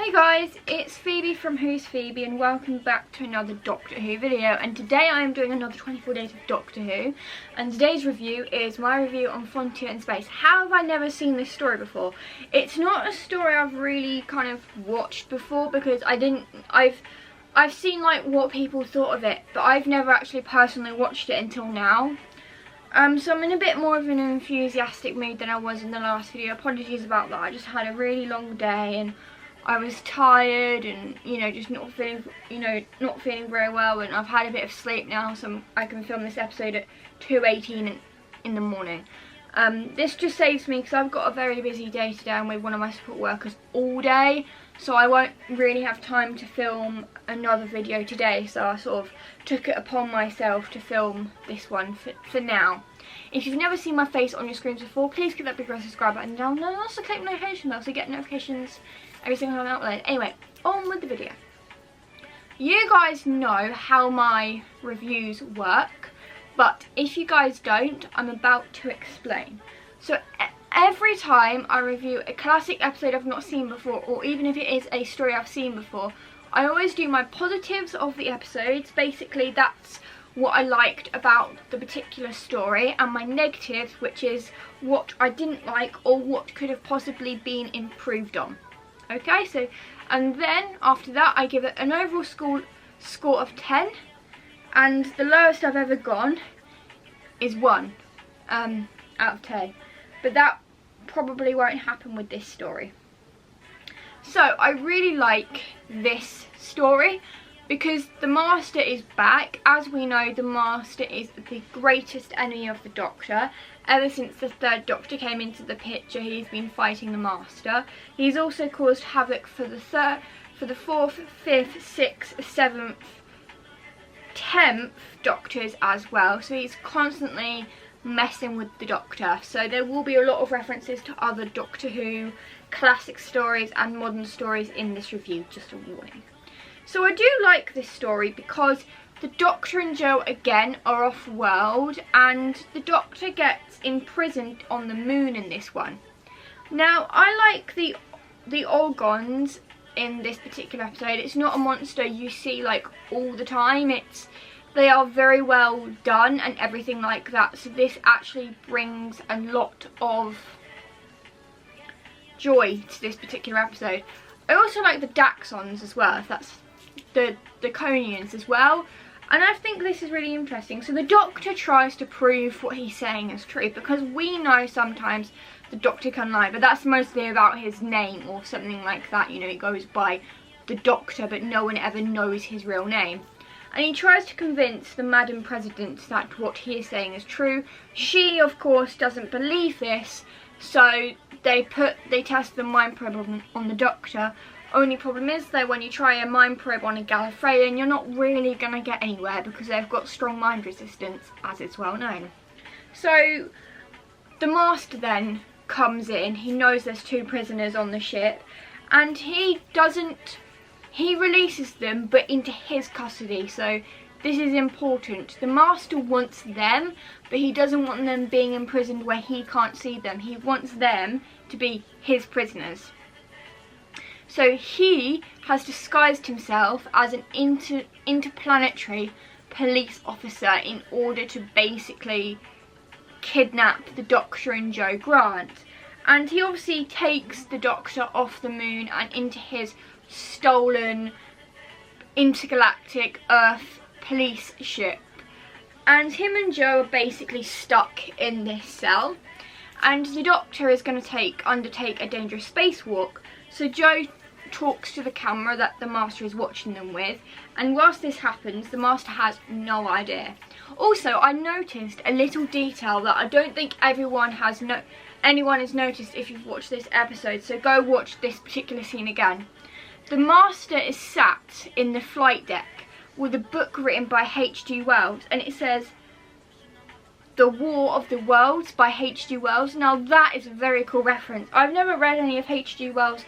Hi guys, it's Phoebe from Who's Phoebe and welcome back to another Doctor Who video, and today I am doing another 24 days of Doctor Who, and today's review is my review on Frontier in Space. How have I never seen this story before? It's not a story I've really kind of watched before because I've seen like what people thought of it, but I've never actually personally watched it until now. So I'm in a bit more of an enthusiastic mood than I was in the last video. Apologies about that. I just had a really long day and I was tired and, just not feeling very well, and I've had a bit of sleep now, so I can film this episode at 2:18 in the morning. This just saves me because I've got a very busy day today. I'm with one of my support workers all day, so I won't really have time to film another video today, so I sort of took it upon myself to film this one for now. If you've never seen my face on your screens before, please click that big red subscribe button down and also click the notification bell so you get notifications every single time I upload. Anyway, on with the video. You guys know how my reviews work, but if you guys don't, I'm about to explain. So every time I review a classic episode I've not seen before, or even if it is a story I've seen before, I always do my positives of the episodes. Basically, that's what I liked about the particular story, and my negatives, which is what I didn't like or what could have possibly been improved on. Okay, so, and then after that I give it an overall score of 10, and the lowest I've ever gone is 1 out of 10, but that probably won't happen with this story. So I really like this story because the Master is back. As we know, the Master is the greatest enemy of the Doctor. Ever since the third Doctor came into the picture, he's been fighting the Master. He's also caused havoc for the 4th, 5th, 6th, 7th, 10th Doctors as well. So he's constantly messing with the Doctor. So there will be a lot of references to other Doctor Who classic stories and modern stories in this review, just a warning. So I do like this story because the Doctor and Jo again are off world, and the Doctor gets imprisoned on the moon in this one. Now I like the Orgons in this particular episode. It's not a monster you see like all the time. They are very well done and everything like that. So this actually brings a lot of joy to this particular episode. I also like the Daxons as well, if that's the Conians as well, and I think this is really interesting. So the Doctor tries to prove what he's saying is true, because we know sometimes the Doctor can lie, but that's mostly about his name or something like that. He goes by the Doctor, but no one ever knows his real name. And he tries to convince the Madam President that what he is saying is true. She, of course, doesn't believe this, so they test the mind probe on the Doctor. Only problem is though, when you try a mind probe on a Gallifreyan, you're not really going to get anywhere because they've got strong mind resistance, as is well known. So the Master then comes in. He knows there's 2 prisoners on the ship, and he releases them, but into his custody. So this is important. The Master wants them, but he doesn't want them being imprisoned where he can't see them. He wants them to be his prisoners. So he has disguised himself as an interplanetary police officer in order to basically kidnap the Doctor and Jo Grant. And he obviously takes the Doctor off the moon and into his stolen intergalactic Earth police ship. And him and Jo are basically stuck in this cell. And the Doctor is going to undertake a dangerous spacewalk. So Jo talks to the camera that the Master is watching them with, and whilst this happens, the Master has no idea. Also, I noticed a little detail that I don't think anyone has noticed if you've watched this episode, so go watch this particular scene again. The Master is sat in the flight deck with a book written by H.G. Wells, and it says The War of the Worlds by H.G. Wells. Now that is a very cool reference. I've never read any of H.G. Wells'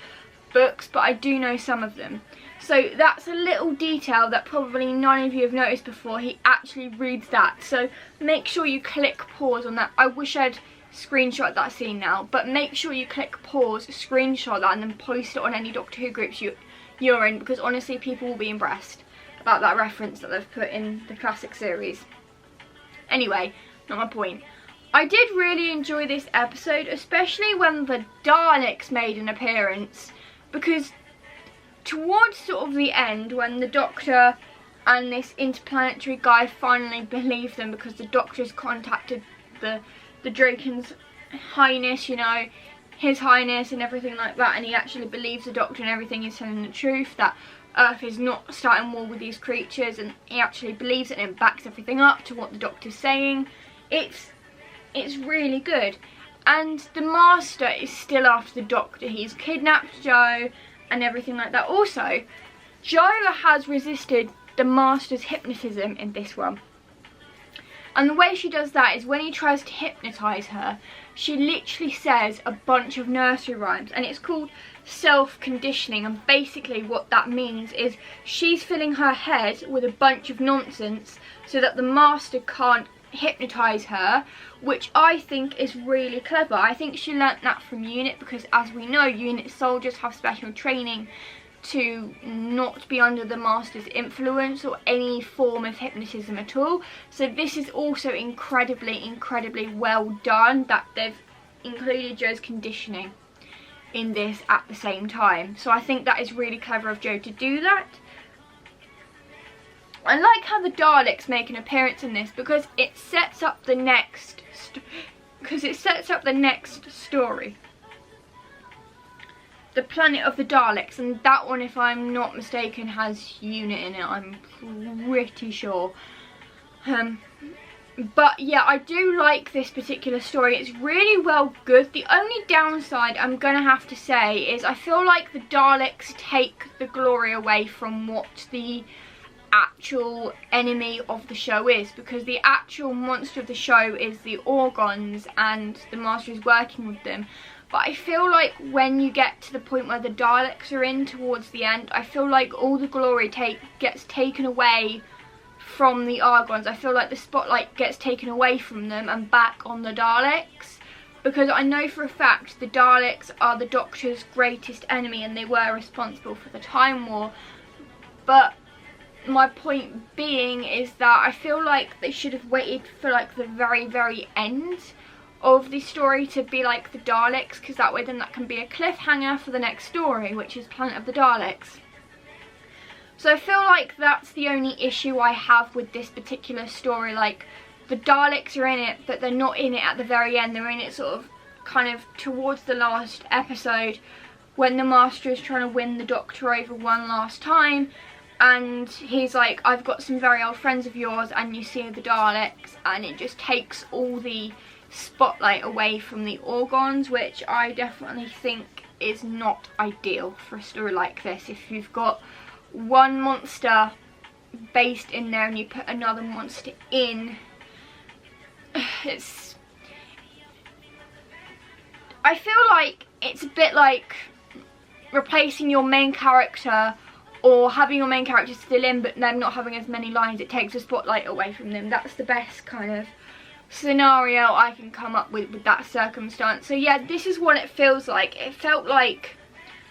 books, but I do know some of them. So that's a little detail that probably none of you have noticed before. He actually reads that, so make sure you click pause on that. I wish I'd screenshot that scene now, but make sure you click pause, screenshot that, and then post it on any Doctor Who groups you're in, because honestly people will be impressed about that reference that they've put in the classic series. Anyway, not my point. I did really enjoy this episode, especially when the Daleks made an appearance, because towards sort of the end, when the Doctor and this interplanetary guy finally believe them, because the Doctor's contacted the Draken's Highness, you know, His Highness and everything like that, and he actually believes the Doctor and everything is telling the truth, that Earth is not starting war with these creatures, and he actually believes it and backs everything up to what the Doctor's saying. It's really good. And the Master is still after the Doctor. He's kidnapped Jo and everything like that. Also, Jo has resisted the Master's hypnotism in this one. And the way she does that is when he tries to hypnotise her, she literally says a bunch of nursery rhymes, and it's called self-conditioning, and basically what that means is she's filling her head with a bunch of nonsense so that the Master can't hypnotise her, which I think is really clever. I think she learnt that from UNIT, because as we know, UNIT soldiers have special training to not be under the Master's influence or any form of hypnotism at all. So this is also incredibly well done, that they've included Jo's conditioning in this at the same time. So I think that is really clever of Jo to do that. I like how the Daleks make an appearance in this, because it sets up the next story. The Planet of the Daleks, and that one, if I'm not mistaken, has UNIT in it, I'm pretty sure. But yeah, I do like this particular story. It's really well good. The only downside I'm gonna have to say is I feel like the Daleks take the glory away from what the actual enemy of the show is, because the actual monster of the show is the Orgons and the Master is working with them. But I feel like when you get to the point where the Daleks are in towards the end, I feel like all the glory gets taken away from the Argons. I feel like the spotlight gets taken away from them and back on the Daleks, because I know for a fact the Daleks are the Doctor's greatest enemy and they were responsible for the Time War. But my point being is that I feel like they should have waited for like the very end of the story to be like the Daleks, because that way then that can be a cliffhanger for the next story, which is Planet of the Daleks. So I feel like that's the only issue I have with this particular story. Like, the Daleks are in it, but they're not in it at the very end. They're in it sort of kind of towards the last episode, when the Master is trying to win the Doctor over one last time, and he's like, I've got some very old friends of yours, and you see the Daleks, and it just takes all the spotlight away from the Orgons, which I definitely think is not ideal for a story like this. If you've got one monster based in there and you put another monster in, I feel like it's a bit like replacing your main character, or having your main character still in but them not having as many lines. It takes the spotlight away from them. That's the best kind of scenario I can come up with that circumstance. So yeah, this is what it feels like. It felt like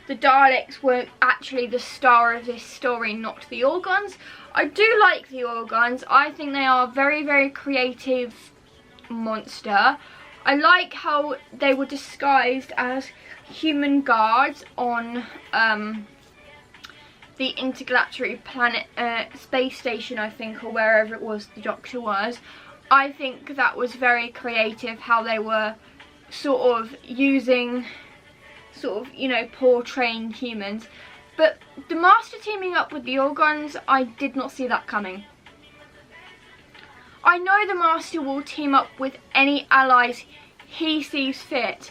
the Daleks were actually the star of this story, not the Orgons. I do like the Orgons. I think they are a very creative monster. I like how they were disguised as human guards on the intergalactic planet, space station, I think, or wherever it was the Doctor was. I think that was very creative, how they were sort of using, you know, poor trained humans. But the Master teaming up with the Orgons, I did not see that coming. I know the Master will team up with any allies he sees fit,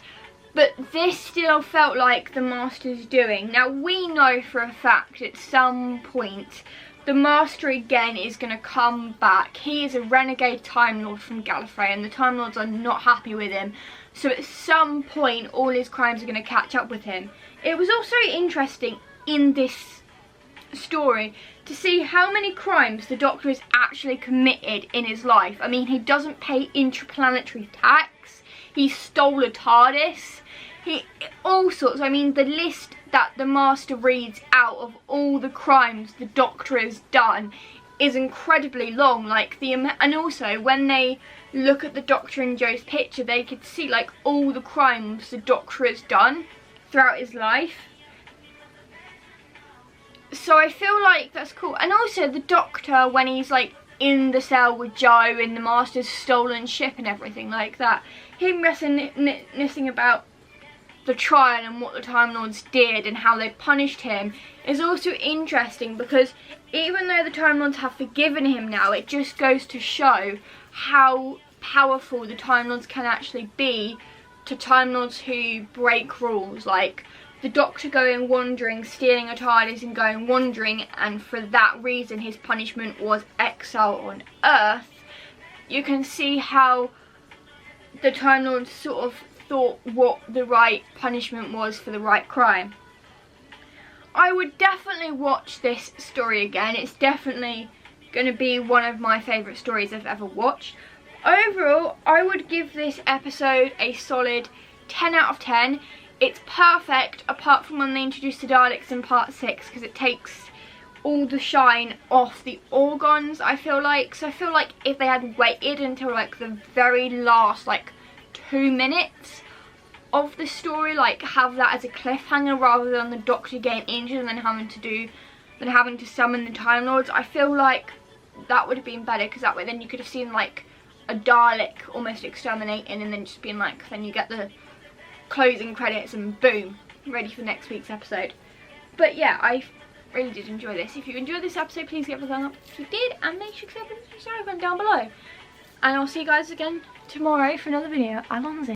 but this still felt like the Master's doing. Now, we know for a fact at some point the Master again is going to come back. He is a renegade Time Lord from Gallifrey, and the Time Lords are not happy with him. So at some point, all his crimes are going to catch up with him. It was also interesting in this story to see how many crimes the Doctor has actually committed in his life. I mean, he doesn't pay interplanetary tax. he stole a TARDIS. All sorts. I mean, the list that the Master reads out of all the crimes the Doctor has done is incredibly long. Like and also when they look at the Doctor and Joe's picture, they could see like all the crimes the Doctor has done throughout his life. So I feel like that's cool. And also the Doctor, when he's like in the cell with Joe in the Master's stolen ship and everything like that, him reminiscing about the trial and what the Time Lords did and how they punished him is also interesting, because even though the Time Lords have forgiven him now, it just goes to show how powerful the Time Lords can actually be to Time Lords who break rules. Like the Doctor going wandering, stealing a TARDIS and going wandering, and for that reason his punishment was exile on Earth. You can see how the Time Lords sort of thought what the right punishment was for the right crime. I would definitely watch this story again. It's definitely going to be one of my favourite stories I've ever watched. Overall, I would give this episode a solid 10 out of 10. It's perfect apart from when they introduce the Daleks in part 6, because it takes all the shine off the Orgons, I feel like. So I feel like if they had waited until like the very last like 2 minutes of the story, like have that as a cliffhanger rather than the Doctor getting injured and then having to summon the Time Lords, I feel like that would have been better, because that way then you could have seen like a Dalek almost exterminating and then just being like, then you get the closing credits and boom, ready for next week's episode. But yeah, I really did enjoy this. If you enjoyed this episode, please give it a thumbs up if you did, and make sure to subscribe down below. And I'll see you guys again tomorrow for another video. Alonzo.